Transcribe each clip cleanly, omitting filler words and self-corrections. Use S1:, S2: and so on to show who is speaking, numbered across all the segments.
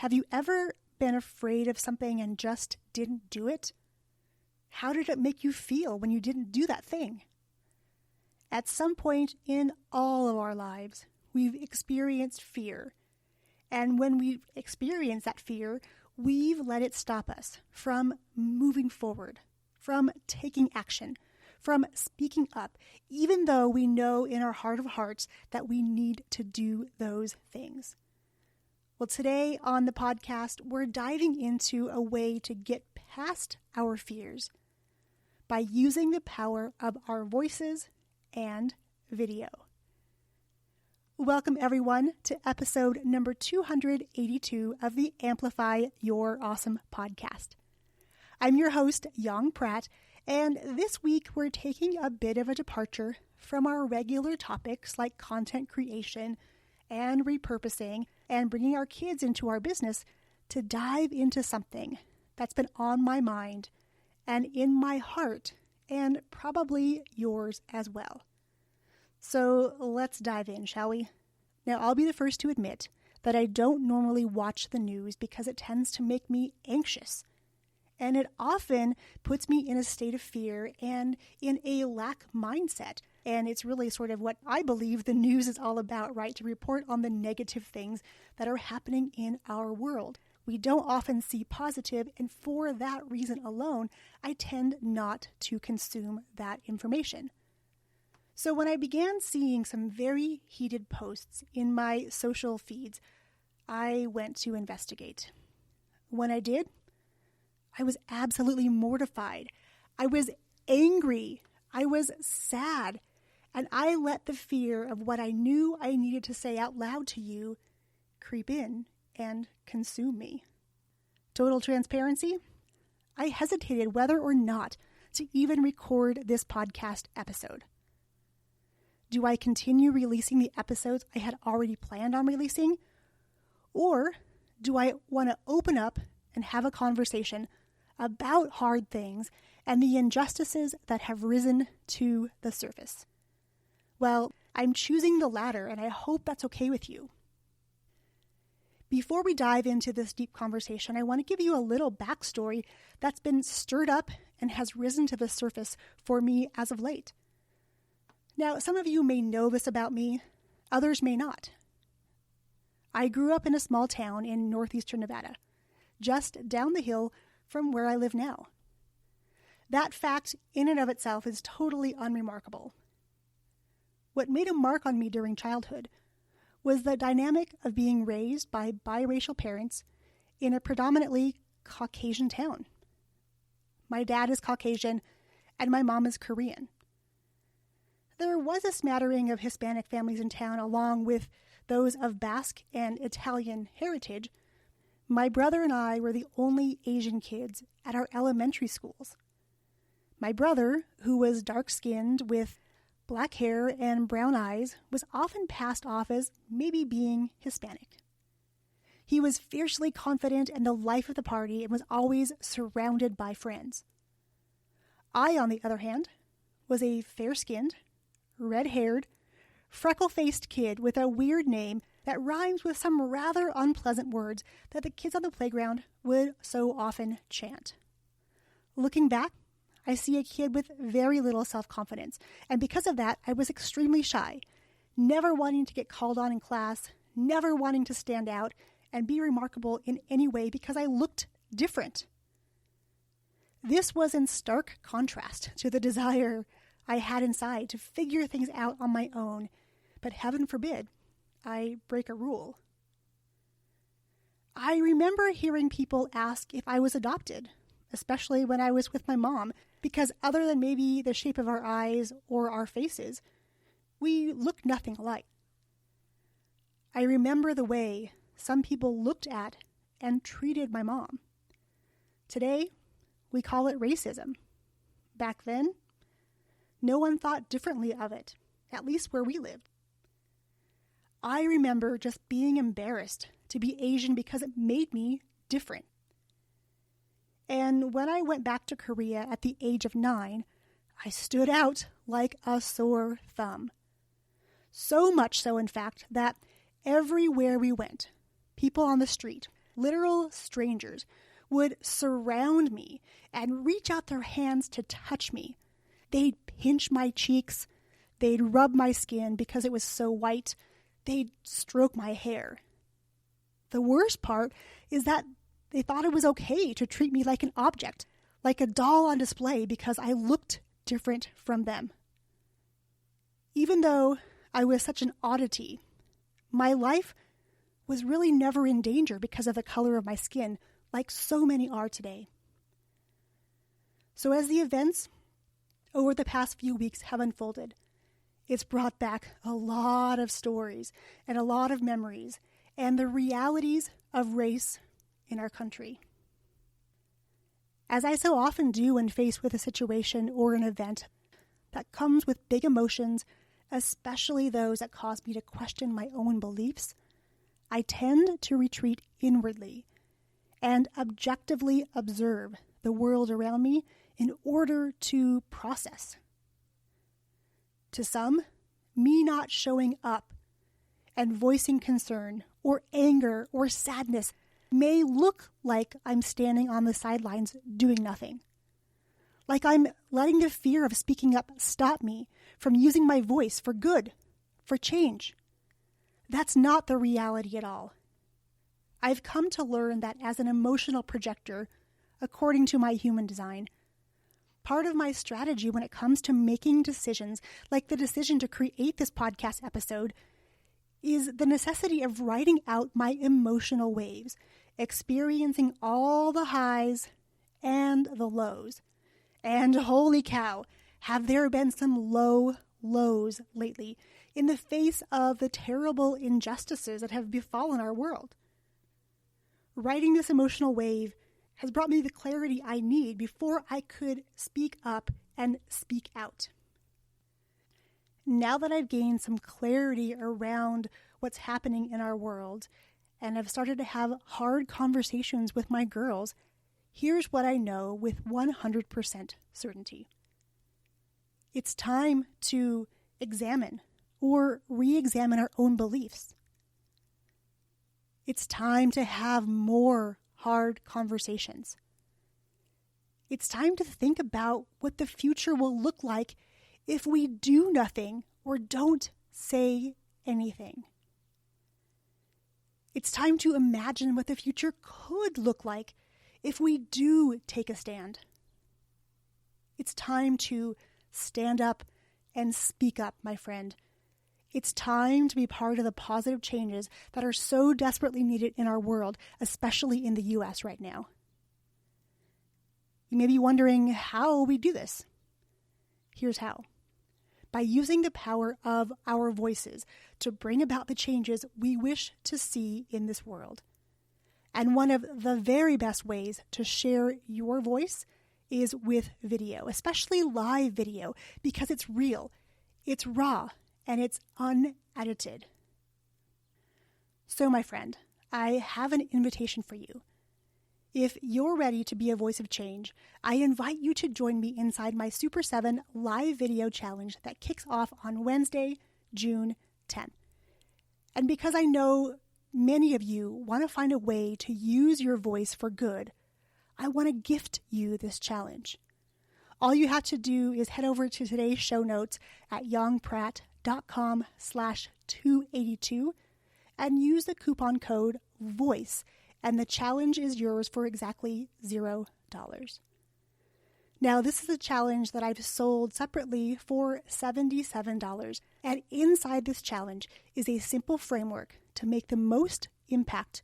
S1: Have you ever been afraid of something and just didn't do it? How did it make you feel when you didn't do that thing? At some point in all of our lives, we've experienced fear. And when we experience that fear, we've let it stop us from moving forward, from taking action, from speaking up, even though we know in our heart of hearts that we need to do those things. Well, today on the podcast, we're diving into a way to get past our fears by using the power of our voices and video. Welcome, everyone, to episode number 282 of the Amplify Your Awesome podcast. I'm your host, Yong Pratt, and this week we're taking a bit of a departure from our regular topics like content creation and repurposing and bringing our kids into our business to dive into something that's been on my mind and in my heart and probably yours as well. So let's dive in, shall we? Now, I'll be the first to admit that I don't normally watch the news because it tends to make me anxious. And it often puts me in a state of fear and in a lack mindset. And it's really sort of what I believe the news is all about, right? To report on the negative things that are happening in our world. We don't often see positive, and for that reason alone, I tend not to consume that information. So when I began seeing some very heated posts in my social feeds, I went to investigate. When I did, I was absolutely mortified. I was angry. I was sad. And I let the fear of what I knew I needed to say out loud to you creep in and consume me. Total transparency, I hesitated whether or not to even record this podcast episode. Do I continue releasing the episodes I had already planned on releasing? Or do I want to open up and have a conversation about hard things and the injustices that have risen to the surface? Well, I'm choosing the latter, and I hope that's okay with you. Before we dive into this deep conversation, I want to give you a little backstory that's been stirred up and has risen to the surface for me as of late. Now, some of you may know this about me, others may not. I grew up in a small town in northeastern Nevada, just down the hill from where I live now. That fact in and of itself is totally unremarkable. What made a mark on me during childhood was the dynamic of being raised by biracial parents in a predominantly Caucasian town. My dad is Caucasian and my mom is Korean. There was a smattering of Hispanic families in town along with those of Basque and Italian heritage. My brother and I were the only Asian kids at our elementary schools. My brother, who was dark-skinned with black hair and brown eyes, was often passed off as maybe being Hispanic. He was fiercely confident and the life of the party and was always surrounded by friends. I, on the other hand, was a fair-skinned, red-haired, freckle-faced kid with a weird name that rhymes with some rather unpleasant words that the kids on the playground would so often chant. Looking back, I see a kid with very little self-confidence, and because of that, I was extremely shy, never wanting to get called on in class, never wanting to stand out and be remarkable in any way because I looked different. This was in stark contrast to the desire I had inside to figure things out on my own, but heaven forbid I break a rule. I remember hearing people ask if I was adopted, especially when I was with my mom, because other than maybe the shape of our eyes or our faces, we looked nothing alike. I remember the way some people looked at and treated my mom. Today, we call it racism. Back then, no one thought differently of it, at least where we lived. I remember just being embarrassed to be Asian because it made me different. And when I went back to Korea at the age of 9, I stood out like a sore thumb. So much so, in fact, that everywhere we went, people on the street, literal strangers, would surround me and reach out their hands to touch me. They'd pinch my cheeks. They'd rub my skin because it was so white. They'd stroke my hair. The worst part is that they thought it was okay to treat me like an object, like a doll on display because I looked different from them. Even though I was such an oddity, my life was really never in danger because of the color of my skin, like so many are today. So as the events over the past few weeks have unfolded, it's brought back a lot of stories and a lot of memories and the realities of race in our country. As I so often do when faced with a situation or an event that comes with big emotions, especially those that cause me to question my own beliefs, I tend to retreat inwardly and objectively observe the world around me in order to process. To some, me not showing up and voicing concern or anger or sadness may look like I'm standing on the sidelines doing nothing. Like I'm letting the fear of speaking up stop me from using my voice for good, for change. That's not the reality at all. I've come to learn that as an emotional projector, according to my human design, part of my strategy when it comes to making decisions, like the decision to create this podcast episode, is the necessity of writing out my emotional waves, experiencing all the highs and the lows. And holy cow, have there been some low lows lately in the face of the terrible injustices that have befallen our world. Writing this emotional wave has brought me the clarity I need before I could speak up and speak out. Now that I've gained some clarity around what's happening in our world and have started to have hard conversations with my girls, here's what I know with 100% certainty. It's time to examine or re-examine our own beliefs. It's time to have more hard conversations. It's time to think about what the future will look like if we do nothing or don't say anything. It's time to imagine what the future could look like if we do take a stand. It's time to stand up and speak up, my friend. It's time to be part of the positive changes that are so desperately needed in our world, especially in the U.S. right now. You may be wondering how we do this. Here's how. By using the power of our voices to bring about the changes we wish to see in this world. And one of the very best ways to share your voice is with video, especially live video, because it's real, it's raw, and it's unedited. So, my friend, I have an invitation for you. If you're ready to be a voice of change, I invite you to join me inside my Super 7 live video challenge that kicks off on Wednesday, June 10th. And because I know many of you want to find a way to use your voice for good, I want to gift you this challenge. All you have to do is head over to today's show notes at yongpratt.com/282 and use the coupon code VOICE, and the challenge is yours for exactly $0. Now, this is a challenge that I've sold separately for $77, and inside this challenge is a simple framework to make the most impact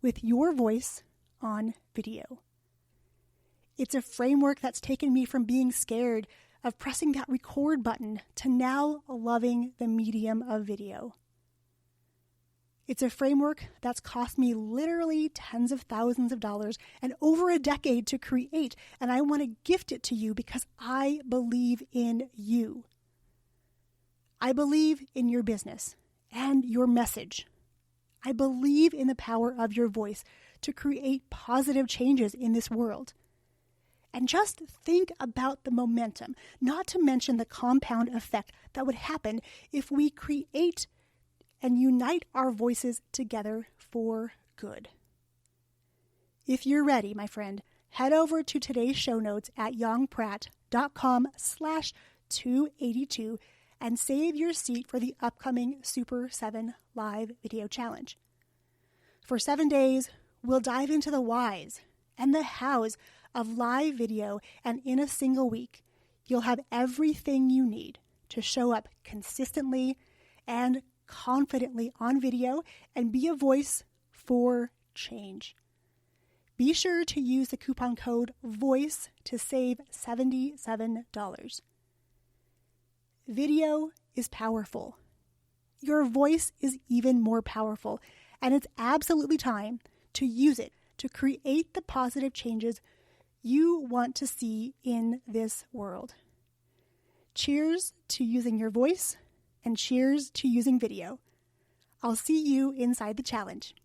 S1: with your voice on video. It's a framework that's taken me from being scared of pressing that record button to now loving the medium of video. It's a framework that's cost me literally tens of thousands of dollars and over a decade to create, and I want to gift it to you because I believe in you. I believe in your business and your message. I believe in the power of your voice to create positive changes in this world. And just think about the momentum, not to mention the compound effect that would happen if we create and unite our voices together for good. If you're ready, my friend, head over to today's show notes at yongpratt.com/282 and save your seat for the upcoming Super 7 live video challenge. For 7 days, we'll dive into the whys and the hows of live video, and in a single week, you'll have everything you need to show up consistently and confidently on video and be a voice for change. Be sure to use the coupon code VOICE to save $77. Video is powerful. Your voice is even more powerful, and it's absolutely time to use it to create the positive changes you want to see in this world. Cheers to using your voice, and cheers to using video. I'll see you inside the challenge.